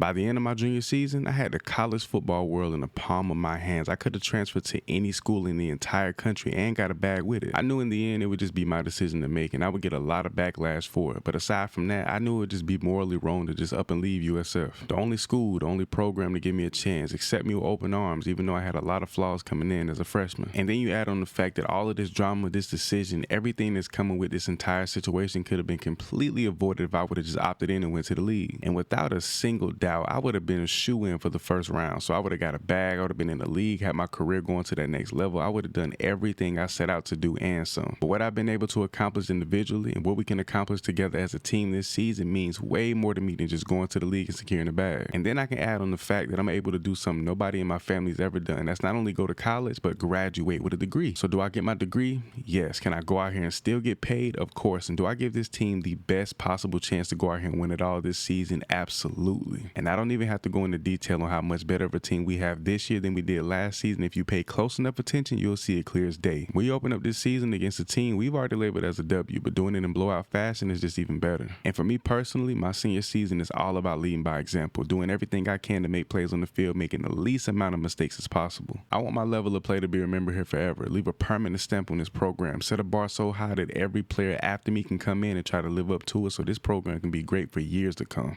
By the end of my junior season, I had the college football world in the palm of my hands. I could have transferred to any school in the entire country and got a bag with it. I knew in the end it would just be my decision to make, and I would get a lot of backlash for it. But aside from that, I knew it would just be morally wrong to just up and leave USF. The only school, the only program to give me a chance, accept me with open arms, even though I had a lot of flaws coming in as a freshman. And then you add on the fact that all of this drama, this decision, everything that's coming with this entire situation could have been completely avoided if I would have just opted in and went to the league. And without a single doubt, I would have been a shoe-in for the first round. So I would have got a bag, I would have been in the league, had my career going to that next level. I would have done everything I set out to do and some. But what I've been able to accomplish individually and what we can accomplish together as a team this season means way more to me than just going to the league and securing a bag. And then I can add on the fact that I'm able to do something nobody in my family's ever done. That's not only go to college, but graduate with a degree. So do I get my degree? Yes. Can I go out here and still get paid? Of course. And do I give this team the best possible chance to go out here and win it all this season? Absolutely. And I don't even have to go into detail on how much better of a team we have this year than we did last season. If you pay close enough attention, you'll see it clear as day. When you open up this season against a team we've already labeled as a W, but doing it in blowout fashion is just even better. And for me personally, my senior season is all about leading by example, doing everything I can to make plays on the field, making the least amount of mistakes as possible. I want my level of play to be remembered here forever, leave a permanent stamp on this program, set a bar so high that every player after me can come in and try to live up to it so this program can be great for years to come.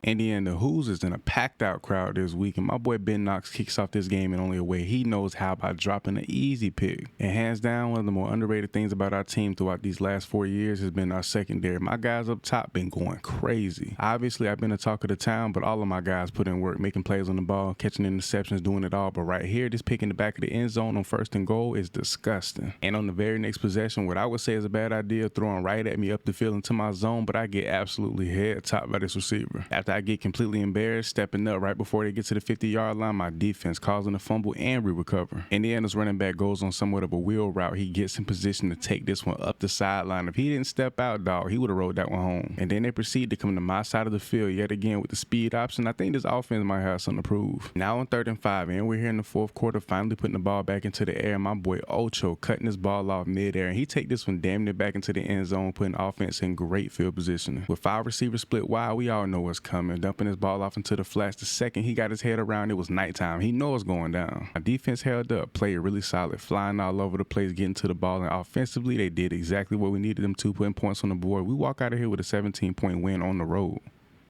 Indiana Hoos is in a packed out crowd this week, and my boy Ben Knox kicks off this game in only a way he knows how, by dropping an easy pick. And hands down, one of the more underrated things about our team throughout these last 4 years has been our secondary. My guys up top been going crazy. Obviously, I've been the talk of the town, but all of my guys put in work, making plays on the ball, catching interceptions, doing it all. But right here, this pick in the back of the end zone on 1st and goal is disgusting. And on the very next possession, what I would say is a bad idea, throwing right at me up the field into my zone, but I get absolutely head topped by this receiver. After I get completely embarrassed, stepping up right before they get to the 50-yard line, my defense causing a fumble and recover. Indiana's running back goes on somewhat of a wheel route. He gets in position to take this one up the sideline. If he didn't step out, dog, he would have rolled that one home. And then they proceed to come to my side of the field yet again with the speed option. I think this offense might have something to prove. Now on 3rd and 5, and we're here in the 4th quarter, finally putting the ball back into the air. My boy Ocho cutting this ball off midair, and he take this one damn near back into the end zone, putting offense in great field positioning. With 5 receivers split wide, we all know what's coming. Dumping his ball off into the flats. The second he got his head around, it was nighttime. He knows what's going down. Our defense held up, played really solid, flying all over the place, getting to the ball, and offensively, they did exactly what we needed them to, putting points on the board. We walk out of here with a 17-point win on the road.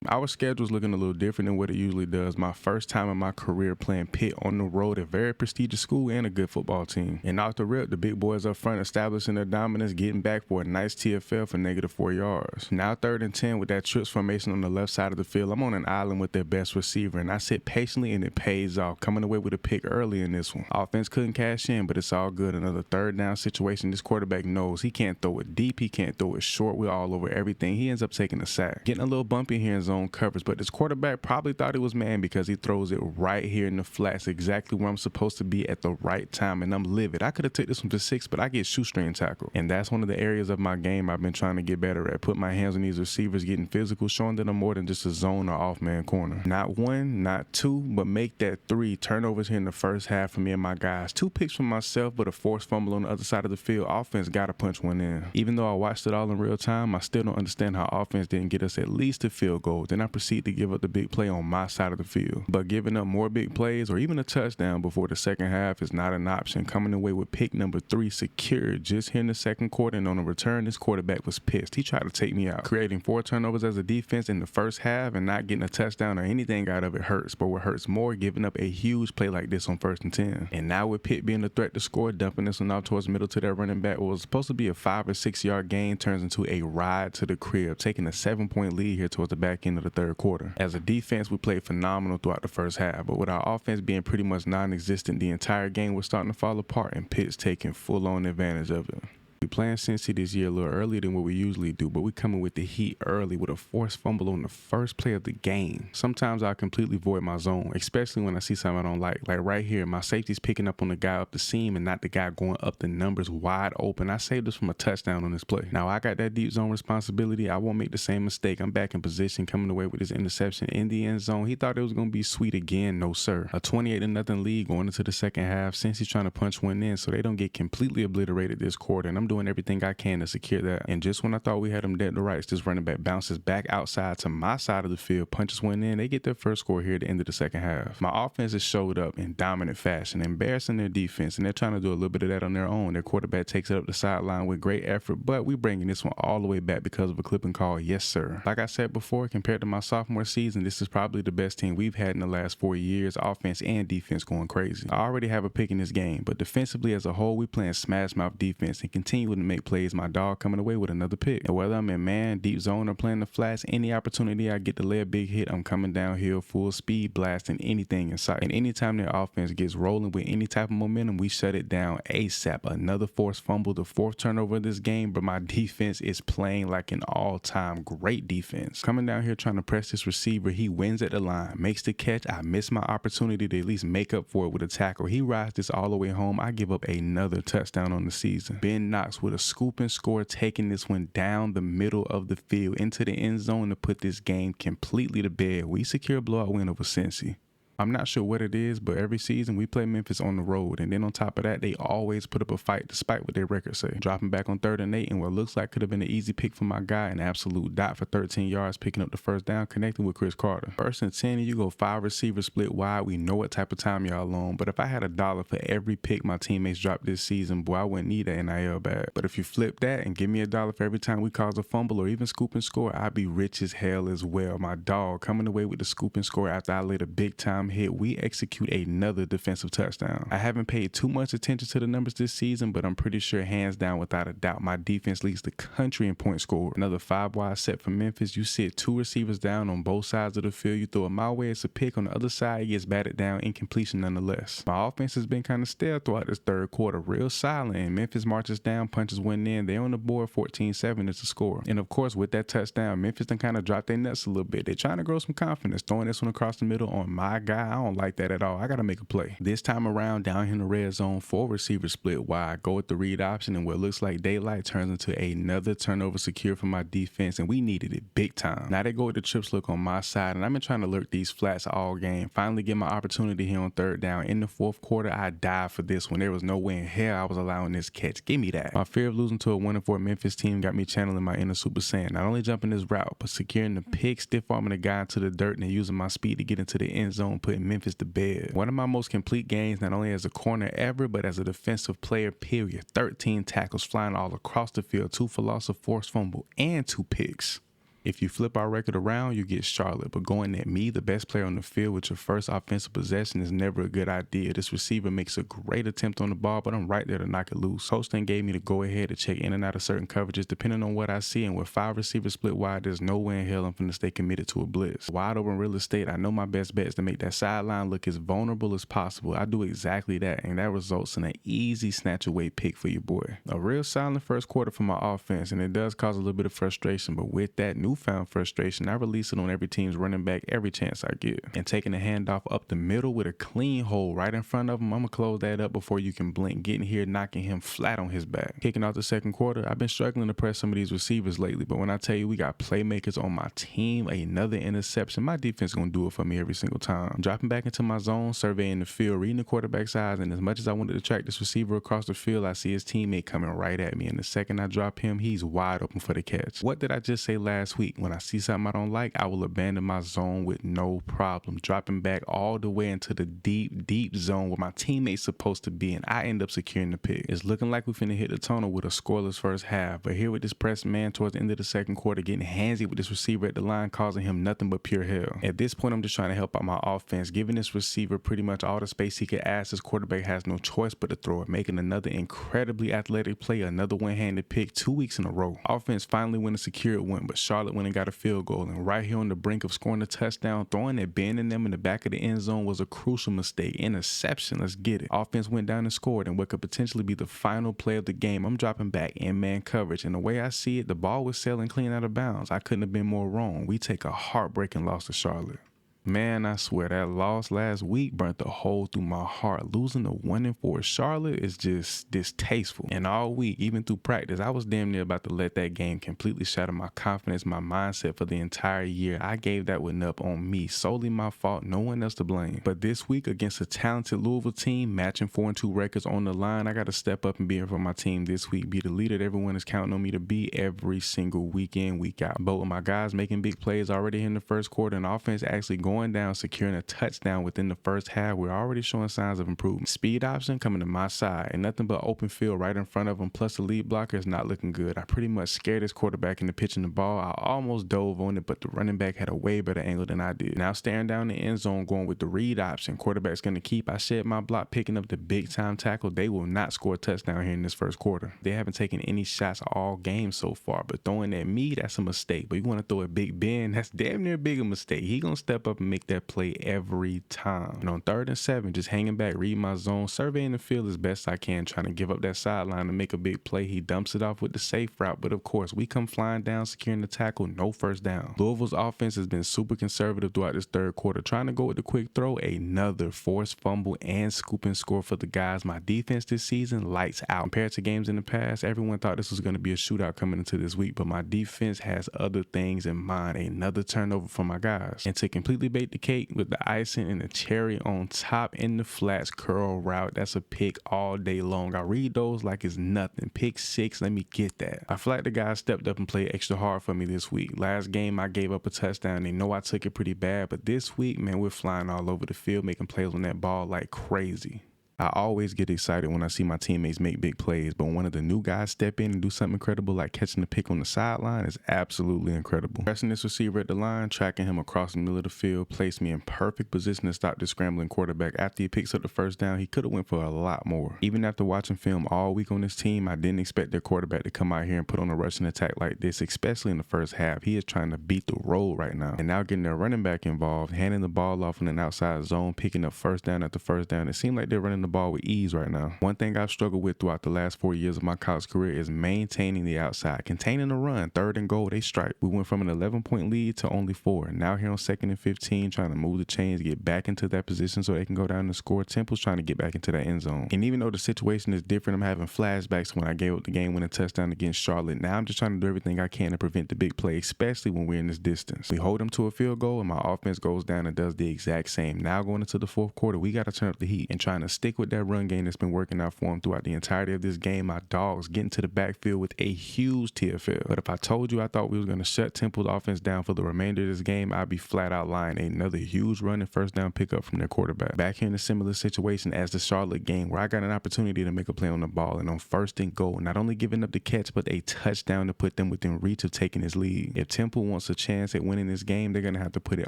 Our schedule's looking a little different than what it usually does. My first time in my career playing Pitt on the road, a very prestigious school and a good football team. And off the rip, the big boys up front establishing their dominance, getting back for a nice TFL for -4 yards. Now 3rd and 10 with that trips formation on the left side of the field. I'm on an island with their best receiver, and I sit patiently and it pays off, coming away with a pick early in this one. Offense couldn't cash in, but it's all good. Another 3rd down situation. This quarterback knows he can't throw it deep, he can't throw it short. We're all over everything. He ends up taking a sack. Getting a little bumpy here in zone coverage, but this quarterback probably thought it was man because he throws it right here in the flats, exactly where I'm supposed to be at the right time, and I'm livid. I could have took this one to 6, but I get shoestring tackle, and that's one of the areas of my game I've been trying to get better at. Put my hands on these receivers, getting physical, showing that I'm more than just a zone or off man corner. Not 1, not 2, but make that 3 turnovers here in the first half for me and my guys. 2 picks for myself, but a forced fumble on the other side of the field. Offense gotta punch one in. Even though I watched it all in real time, I still don't understand how offense didn't get us at least a field goal. Then I proceed to give up the big play on my side of the field. But giving up more big plays or even a touchdown before the second half is not an option. Coming away with pick number 3 secured just here in the 2nd quarter, and on a return, this quarterback was pissed. He tried to take me out. Creating 4 turnovers as a defense in the first half and not getting a touchdown or anything out of it hurts. But what hurts more, giving up a huge play like this on 1st and 10. And now with Pitt being a threat to score, dumping this one out towards the middle to their running back, what was supposed to be a 5 or 6 yard gain turns into a ride to the crib, taking a 7-point lead here towards the back end of the 3rd quarter. As a defense, we played phenomenal throughout the first half, but with our offense being pretty much non-existent, the entire game was starting to fall apart, and Pitt's taking full-on advantage of it. We playing Cincy this year a little earlier than what we usually do, but we coming with the heat early with a forced fumble on the first play of the game. Sometimes I completely void my zone, especially when I see something I don't like. Like right here, my safety's picking up on the guy up the seam and not the guy going up the numbers wide open. I saved us from a touchdown on this play. Now I got that deep zone responsibility. I won't make the same mistake. I'm back in position, coming away with this interception in the end zone. He thought it was going to be sweet again. No, sir. A 28-0 lead going into the second half. Cincy's trying to punch one in so they don't get completely obliterated this quarter, and I'm doing everything I can to secure that. And just when I thought we had them dead to rights, this running back bounces back outside to my side of the field, punches one in, they get their first score here at the end of the second half. My offense has showed up in dominant fashion, embarrassing their defense, and they're trying to do a little bit of that on their own. Their quarterback takes it up the sideline with great effort, but we bringing this one all the way back because of a clipping call. Yes, sir. Like I said before, compared to my sophomore season, this is probably the best team we've had in the last 4 years, offense and defense going crazy. I already have a pick in this game, but defensively as a whole, we playing smash mouth defense and continuing to make plays. My dog coming away with another pick. And whether I'm in man, deep zone, or playing the flats, any opportunity I get to lay a big hit, I'm coming downhill full speed, blasting anything in sight. And anytime their offense gets rolling with any type of momentum, we shut it down ASAP. Another forced fumble, the fourth turnover of this game, but my defense is playing like an all-time great defense. Coming down here trying to press this receiver, he wins at the line, makes the catch. I miss my opportunity to at least make up for it with a tackle. He rides this all the way home. I give up another touchdown on the season. Ben Knox with a scoop and score, taking this one down the middle of the field into the end zone to put this game completely to bed. We secure a blowout win over Cincy. I'm not sure what it is, but every season we play Memphis on the road, and then on top of that, they always put up a fight despite what their records say. Dropping back on 3rd and 8, and what looks like could have been an easy pick for my guy, an absolute dot for 13 yards, picking up the first down, connecting with Chris Carter. 1st and 10, and you go 5 receivers split wide. We know what type of time y'all on, but if I had $1 for every pick my teammates dropped this season, boy, I wouldn't need an NIL bag. But if you flip that and give me $1 for every time we cause a fumble or even scoop and score, I'd be rich as hell as well. My dog coming away with the scoop and score after I laid a big time hit. We execute another defensive touchdown. I haven't paid too much attention to the numbers this season, but I'm pretty sure hands down without a doubt my defense leads the country in points scored. Another 5 wide set for Memphis. You sit 2 receivers down on both sides of the field. You throw it my way, it's a pick. On the other side, it gets batted down, incompletion nonetheless. My offense has been kind of stale throughout this 3rd quarter, real silent, and Memphis marches down, punches one in. They're on the board, 14-7 is the score. And of course, with that touchdown, Memphis done kind of dropped their nuts a little bit. They're trying to grow some confidence, throwing this one across the middle on my guy. I don't like that at all. I gotta make a play. This time around, down here in the red zone, 4 receivers split wide, go with the read option, and what looks like daylight turns into another turnover secure for my defense, and we needed it big time. Now they go with the trips look on my side, and I've been trying to lurk these flats all game. Finally get my opportunity here on 3rd down. In the 4th quarter, I died for this one. There was no way in hell I was allowing this catch. Give me that. My fear of losing to a 1-4 Memphis team got me channeling my inner Super Saiyan. Not only jumping this route, but securing the pick, stiff arming the guy into the dirt, and then using my speed to get into the end zone, putting Memphis to bed. One of my most complete games, not only as a corner ever, but as a defensive player, period. 13 tackles flying all across the field, 2 for loss, of forced fumble, and 2 picks. If you flip our record around, you get Charlotte. But going at me, the best player on the field, with your first offensive possession is never a good idea. This receiver makes a great attempt on the ball, but I'm right there to knock it loose. Holston gave me the go-ahead to check in and out of certain coverages depending on what I see, and with 5 receivers split wide, there's no way in hell I'm going to stay committed to a blitz. Wide open real estate, I know my best bet is to make that sideline look as vulnerable as possible. I do exactly that, and that results in an easy snatch away pick for your boy. A real silent first quarter for my offense, and it does cause a little bit of frustration, but with that newfound frustration, I release it on every team's running back every chance I get. And taking a handoff up the middle with a clean hole right in front of him, I'm going to close that up before you can blink, getting here, knocking him flat on his back. Kicking off the 2nd quarter, I've been struggling to press some of these receivers lately, but when I tell you we got playmakers on my team, another interception, my defense is going to do it for me every single time. Dropping back into my zone, surveying the field, reading the quarterback's eyes, and as much as I wanted to track this receiver across the field, I see his teammate coming right at me, and the second I drop him, he's wide open for the catch. What did I just say last week? When I see something I don't like, I will abandon my zone with no problem, dropping back all the way into the deep zone where my teammate's supposed to be, and I end up securing the pick. It's looking like we finna hit the tunnel with a scoreless first half, but here with this press man towards the end of the 2nd quarter, getting handsy with this receiver at the line, causing him nothing but pure hell. At this point, I'm just trying to help out my offense, giving this receiver pretty much all the space he could ask. His quarterback has no choice but to throw it, making another incredibly athletic play, another one-handed pick 2 weeks in a row. Offense finally went a secured win, but Charlotte went and got a field goal, and right here on the brink of scoring a touchdown, throwing that Ben and them in the back of the end zone was a crucial mistake. Interception, let's get it. Offense went down and scored, and what could potentially be the final play of the game, I'm dropping back in man coverage, and the way I see it, the ball was sailing clean out of bounds. I couldn't have been more wrong. We take a heartbreaking loss to Charlotte. Man, I swear that loss last week burnt a hole through my heart. Losing to 1-4 Charlotte is just distasteful. And all week, even through practice, I was damn near about to let that game completely shatter my confidence, my mindset for the entire year. I gave that one up on me. Solely my fault, no one else to blame. But this week, against a talented Louisville team, matching 4-2 records on the line, I got to step up and be here for my team this week. Be the leader that everyone is counting on me to be every single week in, week out. Both of my guys making big plays already in the first quarter, and offense actually going down, securing a touchdown within the first half. We're already showing signs of improvement. Speed option coming to my side, and nothing but open field right in front of him, plus the lead blocker is not looking good. I pretty much scared this quarterback into pitching the ball. I almost dove on it, but the running back had a way better angle than I did. Now staring down the end zone, going with the read option. Quarterback's going to keep. I shed my block, picking up the big time tackle. They will not score a touchdown here in this first quarter. They haven't taken any shots all game so far, but throwing at me, that's a mistake. But you want to throw at Big Ben, that's damn near big a mistake. He going to step up and make that play every time. And on 3rd and 7, just hanging back, read my zone, surveying the field as best I can, trying to give up that sideline to make a big play. He dumps it off with the safe route, but of course, we come flying down, securing the tackle, no first down. Louisville's offense has been super conservative throughout this third quarter, trying to go with the quick throw, another forced fumble and scoop and score for the guys. My defense this season, lights out. Compared to games in the past, everyone thought this was going to be a shootout coming into this week, but my defense has other things in mind. Another turnover for my guys. And to completely bake the cake with the icing and the cherry on top, in the flats curl route, that's a pick all day long. I read those like it's nothing. Pick 6, let me get that. I feel like the guys stepped up and played extra hard for me this week. Last game I gave up a touchdown. They know I took it pretty bad, but this week, man, we're flying all over the field, making plays on that ball like crazy. I always get excited when I see my teammates make big plays, but when one of the new guys step in and do something incredible like catching the pick on the sideline is absolutely incredible. Pressing this receiver at the line, tracking him across the middle of the field, placed me in perfect position to stop the scrambling quarterback. After he picks up the first down, he could have went for a lot more. Even after watching film all week on this team, I didn't expect their quarterback to come out here and put on a rushing attack like this, especially in the first half. He is trying to beat the road right now. And now getting their running back involved, handing the ball off in an outside zone, picking up first down after first down. It seemed like they're running the ball with ease right now. One thing I've struggled with throughout the last 4 years of my college career is maintaining the outside, containing the run. 3rd and goal, they strike. We went from an 11-point lead to only 4. Now here on 2nd and 15, trying to move the chains, get back into that position so they can go down and score. Temple's trying to get back into that end zone. And even though the situation is different, I'm having flashbacks when I gave up the game-winning touchdown against Charlotte. Now I'm just trying to do everything I can to prevent the big play, especially when we're in this distance. We hold them to a field goal and my offense goes down and does the exact same. Now going into the 4th quarter, we got to turn up the heat and trying to stick with that run game that's been working out for him throughout the entirety of this game. My dogs getting to the backfield with a huge TFL. But if I told you I thought we was going to shut Temple's offense down for the remainder of this game, I'd be flat out lying. Another huge run and first down pickup from their quarterback. Back here in a similar situation as the Charlotte game, where I got an opportunity to make a play on the ball, and on 1st and goal, not only giving up the catch, but a touchdown to put them within reach of taking this lead. If Temple wants a chance at winning this game, they're going to have to put it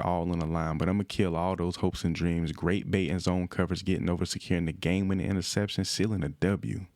all on the line. But I'm going to kill all those hopes and dreams. Great bait and zone coverage, getting over, securing the game-winning interception, sealing a W.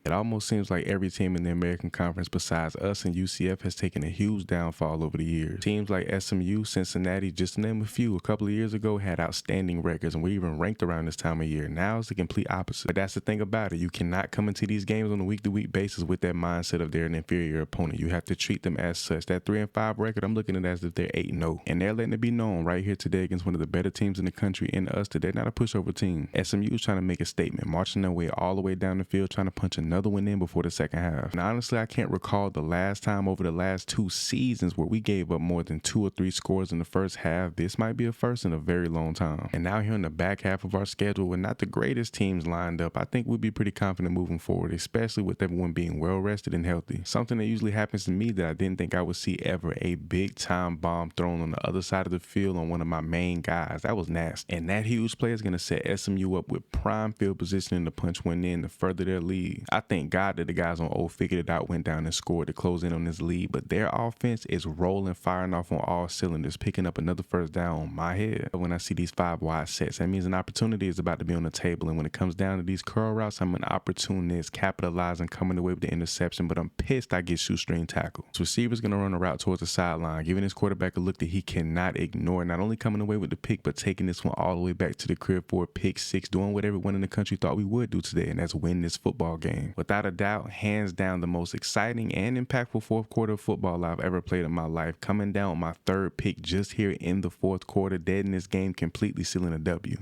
It almost seems like every team in the American Conference besides us and UCF has taken a huge downfall over the years. Teams like SMU, Cincinnati, just to name a few, a couple of years ago had outstanding records and were even ranked around this time of year. Now it's the complete opposite. But that's the thing about it. You cannot come into these games on a week-to-week basis with that mindset of they're an inferior opponent. You have to treat them as such. That 3-5 record, I'm looking at it as if they're 8-0. And they're letting it be known right here today against one of the better teams in the country and us that they're not a pushover team. SMU is trying to make a statement, marching their way all the way down the field, trying to punch another one in before the second half. And honestly, I can't recall the last time over the last 2 seasons where we gave up more than 2 or 3 scores in the first half. This might be a first in a very long time. And now here in the back half of our schedule with not the greatest teams lined up, I think we'd be pretty confident moving forward, especially with everyone being well rested and healthy. Something that usually happens to me that I didn't think I would see ever, a big time bomb thrown on the other side of the field on one of my main guys. That was nasty. And that huge play is going to set SMU up with prime field positioning to punch one in to further their lead. I thank God that the guys on O figured it out, went down and scored to close in on this lead, but their offense is rolling, firing off on all cylinders, picking up another first down on my head. When I see these 5 wide sets, that means an opportunity is about to be on the table, and when it comes down to these curl routes, I'm an opportunist, capitalizing, coming away with the interception, but I'm pissed I get shoestring tackled. This receiver's going to run a route towards the sideline, giving his quarterback a look that he cannot ignore, not only coming away with the pick, but taking this one all the way back to the crib for a pick 6, doing what everyone in the country thought we would do today, and that's win this football game. history. Without a doubt, hands down the most exciting and impactful fourth quarter of football I've ever played in my life, coming down with my third pick just here in the fourth quarter, dead in this game, completely sealing a W.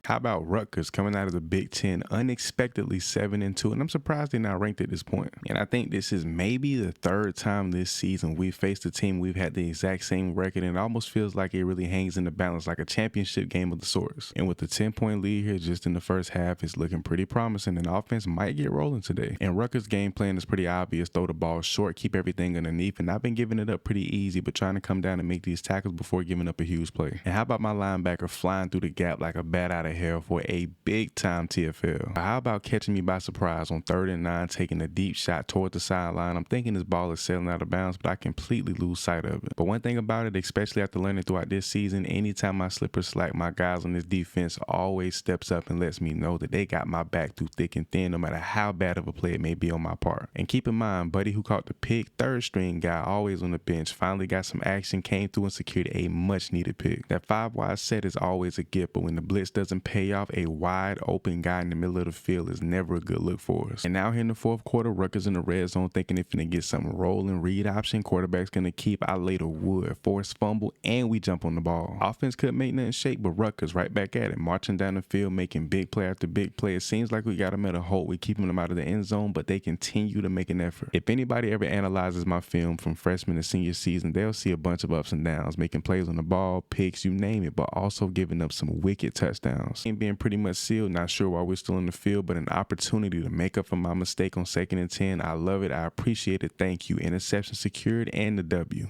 How about Rutgers coming out of the Big Ten unexpectedly 7-2, and I'm surprised they're not ranked at this point. And I think this is maybe the third time this season we've faced a team we've had the exact same record, and it almost feels like it really hangs in the balance like a championship game of the sorts. And with the 10-point lead here just in the first half, it's looking pretty promising, and offense might get rolling today. And Rutgers' game plan is pretty obvious: throw the ball short, keep everything underneath, and I've been giving it up pretty easy, but trying to come down and make these tackles before giving up a huge play. And how about my linebacker flying through the gap like a bat out of hell for a big time TFL? How about catching me by surprise on 3rd and 9, taking a deep shot toward the sideline? I'm thinking this ball is sailing out of bounds, but I completely lose sight of it. But one thing about it, especially after learning throughout this season, anytime I slip or slack, my guys on this defense always steps up and lets me know that they got my back through thick and thin, no matter how bad of a play it may be on my part. And keep in mind, Buddy, who caught the pick, third string guy, always on the bench, finally got some action, came through and secured a much needed pick. That 5-wide set is always a gift, but when the blitz doesn't pay off, a wide open guy in the middle of the field is never a good look for us. And now here in the fourth quarter, Rutgers in the red zone thinking they're finna get something rolling, read option, quarterback's gonna keep, I later would, force fumble, and we jump on the ball. Offense couldn't make nothing shake, but Rutgers right back at it, marching down the field, making big play after big play. It seems like we got them at a hold. We're keeping them out of the end zone, but they continue to make an effort. If anybody ever analyzes my film from freshman to senior season, they'll see a bunch of ups and downs, making plays on the ball, picks, you name it, but also giving up some wicked touchdowns. And being pretty much sealed, not sure why we're still in the field, but an opportunity to make up for my mistake on 2nd and 10. I love it. I appreciate it. Thank you. Interception secured and the W.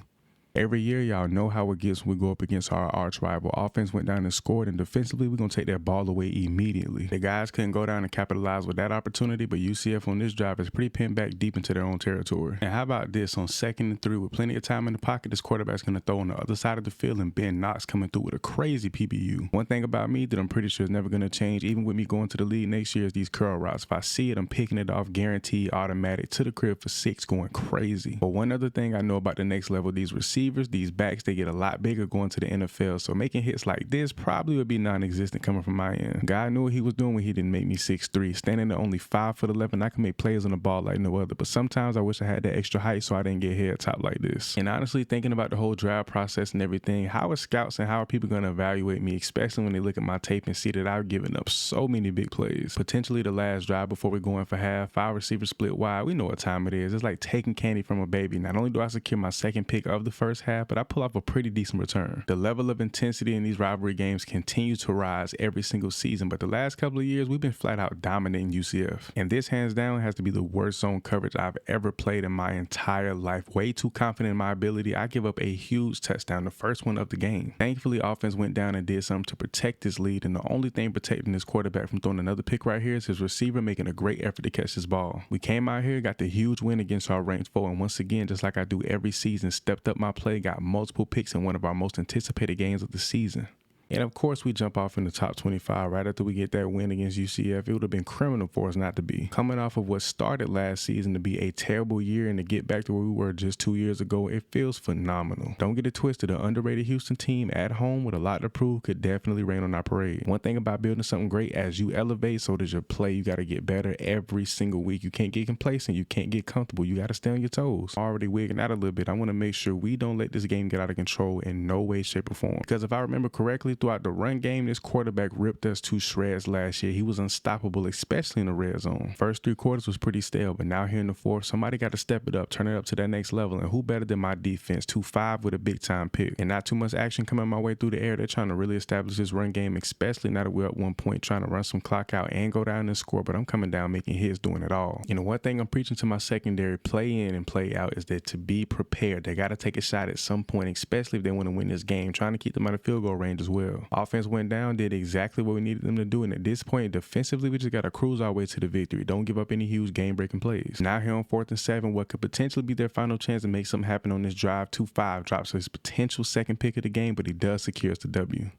Every year, y'all know how it gets when we go up against our arch rival. Offense went down and scored, and defensively, we're going to take that ball away immediately. The guys couldn't go down and capitalize with that opportunity, but UCF on this drive is pretty pinned back deep into their own territory. And how about this? On 2nd and 3, with plenty of time in the pocket, this quarterback's going to throw on the other side of the field, and Ben Knox coming through with a crazy PBU. One thing about me that I'm pretty sure is never going to change, even with me going to the league next year, is these curl routes. If I see it, I'm picking it off, guaranteed, automatic, to the crib for 6, going crazy. But one other thing I know about the next level, these receivers, these backs, they get a lot bigger going to the NFL, so making hits like this probably would be non-existent coming from my end. Guy knew what he was doing when he didn't make me 6'3". Standing at only 5'11", I can make plays on the ball like no other, but sometimes I wish I had that extra height so I didn't get head top like this. And honestly, thinking about the whole draft process and everything, how are scouts and how are people going to evaluate me, especially when they look at my tape and see that I've given up so many big plays? Potentially the last drive before we go in for half, 5 receivers split wide. We know what time it is. It's like taking candy from a baby. Not only do I secure my second pick of the first half, but I pull off a pretty decent return. The level of intensity in these rivalry games continues to rise every single season, but the last couple of years we've been flat out dominating UCF. And this hands down has to be the worst zone coverage I've ever played in my entire life. Way too confident in my ability, I give up a huge touchdown, the first one of the game. Thankfully, offense went down and did something to protect this lead, and the only thing protecting this quarterback from throwing another pick right here is his receiver making a great effort to catch this ball. We came out here, got the huge win against our ranked foe, and once again, just like I do every season, stepped up my play, got multiple picks in one of our most anticipated games of the season. And of course, we jump off in the top 25 right after we get that win against UCF. It would have been criminal for us not to be. Coming off of what started last season to be a terrible year and to get back to where we were just 2 years ago, it feels phenomenal. Don't get it twisted, an underrated Houston team at home with a lot to prove could definitely rain on our parade. One thing about building something great, as you elevate, so does your play. You got to get better every single week. You can't get complacent. You can't get comfortable. You got to stay on your toes. Already wigging out a little bit. I want to make sure we don't let this game get out of control in no way, shape, or form. Because if I remember correctly, throughout the run game, this quarterback ripped us to shreds last year. He was unstoppable, especially in the red zone. First 3 quarters was pretty stale, but now here in the fourth, somebody got to step it up, turn it up to that next level, and who better than my defense? 2-5 with a big time pick. And not too much action coming my way through the air. They're trying to really establish this run game, especially now that we're up 1 point, trying to run some clock out and go down and score, but I'm coming down making hits, doing it all. You know, one thing I'm preaching to my secondary, play in and play out, is that to be prepared. They got to take a shot at some point, especially if they want to win this game, trying to keep them out of field goal range as well. Offense went down, did exactly what we needed them to do, and at this point, defensively, we just got to cruise our way to the victory. Don't give up any huge game-breaking plays. Now here on 4th and 7, what could potentially be their final chance to make something happen on this drive, 2-5 drops his potential second pick of the game, but he does secure us the W.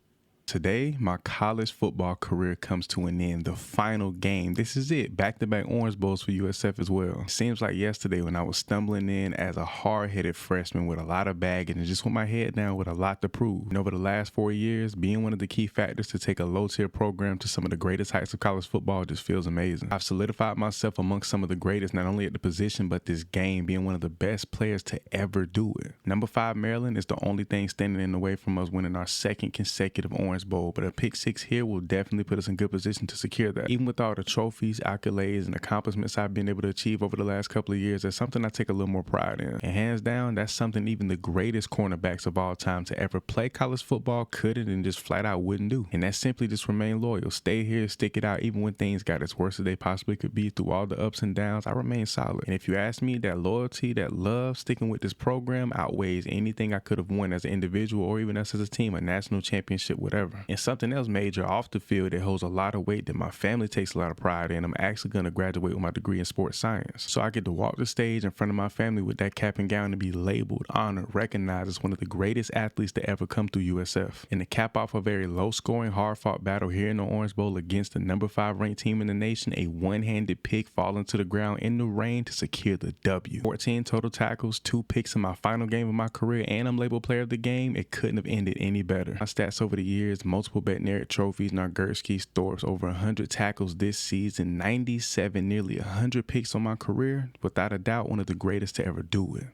Today, my college football career comes to an end. The final game. This is it. Back-to-back Orange Bowls for USF as well. It seems like yesterday when I was stumbling in as a hard-headed freshman with a lot of baggage and just with my head down with a lot to prove. And over the last 4 years, being one of the key factors to take a low-tier program to some of the greatest heights of college football just feels amazing. I've solidified myself amongst some of the greatest, not only at the position, but this game, being one of the best players to ever do it. Number 5 Maryland is the only thing standing in the way from us winning our second consecutive Orange Bowl, but a pick 6 here will definitely put us in good position to secure that. Even with all the trophies, accolades, and accomplishments I've been able to achieve over the last couple of years, that's something I take a little more pride in. And hands down, that's something even the greatest cornerbacks of all time to ever play college football couldn't and just flat out wouldn't do. And that's simply just remain loyal. Stay here, stick it out, even when things got as worse as they possibly could be. Through all the ups and downs, I remain solid. And if you ask me, that loyalty, that love, sticking with this program outweighs anything I could have won as an individual or even us as a team, a national championship, whatever. And something else major off the field that holds a lot of weight that my family takes a lot of pride in. I'm actually going to graduate with my degree in sports science. So I get to walk the stage in front of my family with that cap and gown and be labeled, honored, recognized as one of the greatest athletes to ever come through USF. And to cap off a very low-scoring, hard-fought battle here in the Orange Bowl against the number 5 ranked team in the nation, a one-handed pick falling to the ground in the rain to secure the W. 14 total tackles, 2 picks in my final game of my career, and I'm labeled player of the game. It couldn't have ended any better. My stats over the years: multiple Bednarik trophies, Nargerskis, Thorpes, over 100 tackles this season, 97, nearly 100 picks on my career. Without a doubt, one of the greatest to ever do it.